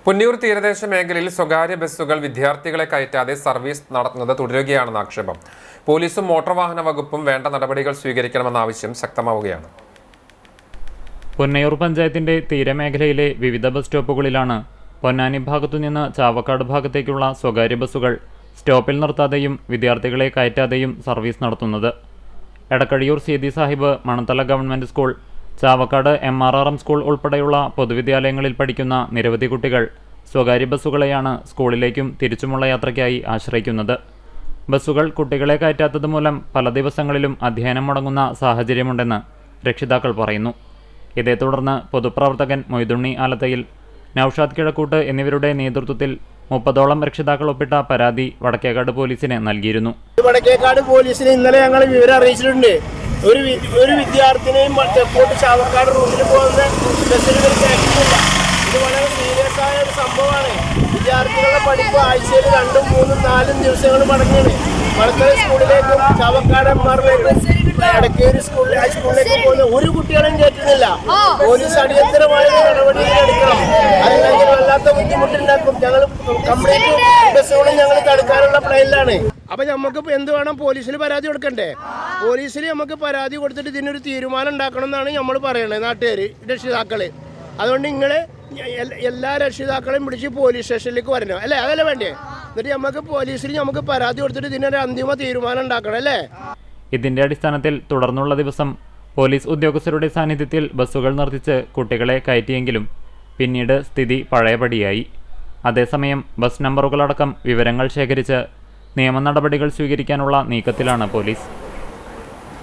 പുന്നൂർ തീരദേശ മേഖലയിൽ സ്വകാര്യ ബസ്സുകൾ വിദ്യാർത്ഥികളെ കയറ്റാതെ സർവീസ് നടത്തുന്നത് തുടരുകയാണെന്ന ആക്ഷേപം. പോലീസും മോട്ടോർ വാഹന വകുപ്പും വേണ്ട നടപടികൾ സ്വീകരിക്കണമെന്ന ആവശ്യം ശക്തമാവുകയാണ്. പുന്നയൂർ പഞ്ചായത്തിന്റെ തീരമേഖലയിലെ വിവിധ ബസ് സ്റ്റോപ്പുകളിലാണ് പൊന്നാനി ഭാഗത്തുനിന്ന് ചാവക്കാട് ഭാഗത്തേക്കുള്ള സ്വകാര്യ ബസ്സുകൾ സ്റ്റോപ്പിൽ നിർത്താതെയും വിദ്യാർത്ഥികളെ കയറ്റാതെയും സർവീസ് നടത്തുന്നത്. Edakkazhiyur Seethi Sahib Manathala government school, Chavakkad MRRM school ഉൾപ്പെടെയുള്ള പൊതുവിദ്യാലയങ്ങളിൽ പഠിക്കുന്ന നിരവധി കുട്ടികൾ സ്വകാര്യ ബസ്സുകളെയാണ് സ്കൂളിലേക്കും തിരിച്ചുമുള്ള യാത്രയ്ക്കായി ആശ്രയിക്കുന്നത്. ബസ്സുകൾ കുട്ടികളെ കയറ്റാത്തത് മൂലം പല ദിവസങ്ങളിലും അധ്യയനം മുടങ്ങുന്ന സാഹചര്യമുണ്ടെന്ന് രക്ഷിതാക്കൾ പറയുന്നു. ഇതേ തുടർന്ന് പൊതുപ്രവർത്തകൻ മൊയ്തുണ്ണി ആലത്തയിൽ, നൌഷാദ് കിഴക്കൂട്ട് എന്നിവരുടെ നേതൃത്വത്തിൽ 30ഓളം രക്ഷിതാക്കൾ ഒപ്പിട്ട പരാതി വടക്കേക്കാട് പോലീസിന് നൽകിയിരുന്നു. വടക്കേക്കാട് പോലീസിന് ഇന്നലെ ഞങ്ങൾ വിവരം അറിയിച്ചിട്ടുണ്ട്. ഒരു വിദ്യാർത്ഥിനെയും തെക്കോട്ട് ചാവക്കാട് റൂട്ടിൽ പോകുന്ന ബസ്സിൽ കയറ്റുന്നില്ല. ഇത് വളരെ സീരിയസ് ആയ ഒരു സംഭവമാണ്. വിദ്യാർത്ഥികളുടെ പഠിപ്പ് ആഴ്ചയിൽ 2, 3, 4 ദിവസങ്ങൾ മടങ്ങിയാണ്. മണത്തല സ്കൂളിലേക്കും ചാവക്കാട് MRRMിലേക്കും എടക്കേരി സ്കൂളിലേക്ക് പോകുന്ന ഒരു കുട്ടികളെയും കയറ്റുന്നില്ല. പോലീസ് അടിയന്തരമായ നടപടികൾ എടുക്കണം. അല്ലെങ്കിൽ വല്ലാത്ത ബുദ്ധിമുട്ടുണ്ടാക്കും. ഞങ്ങൾ കംപ്ലീറ്റ് ബസ്സുകളും ഞങ്ങൾ തടുക്കാനുള്ള പ്ലാനിലാണ്. അപ്പം നമുക്കിപ്പോൾ എന്ത് വേണം? പോലീസിൽ പരാതി കൊടുക്കണ്ടേ? പോലീസിൽ നമുക്ക് പരാതി കൊടുത്തിട്ട് ഇതിനൊരു തീരുമാനം ഉണ്ടാക്കണം എന്നാണ് നമ്മൾ പറയുന്നത്, നാട്ടുകാർ, രക്ഷിതാക്കൾ. അതുകൊണ്ട് നിങ്ങൾ എല്ലാ രക്ഷിതാക്കളെയും പിടിച്ച് പോലീസ് സ്റ്റേഷനിലേക്ക് വരണം, അല്ലേ? അതല്ലേ വേണ്ടേ? എന്നിട്ട് നമുക്ക് പോലീസിൽ നമുക്ക് പരാതി കൊടുത്തിട്ട് ഇതിനൊരു അന്തിമ തീരുമാനം ഉണ്ടാക്കണം, അല്ലേ? ഇതിന്റെ അടിസ്ഥാനത്തിൽ തുടർന്നുള്ള ദിവസം പോലീസ് ഉദ്യോഗസ്ഥരുടെ സാന്നിധ്യത്തിൽ ബസ്സുകൾ നിർത്തിച്ച് കുട്ടികളെ കയറ്റിയെങ്കിലും പിന്നീട് സ്ഥിതി പഴയപടിയായി. അതേസമയം ബസ് നമ്പറുകളടക്കം വിവരങ്ങൾ ശേഖരിച്ച് നിയമ നടപടികൾ സ്വീകരിക്കാനുള്ള നീക്കത്തിലാണ് പോലീസ്.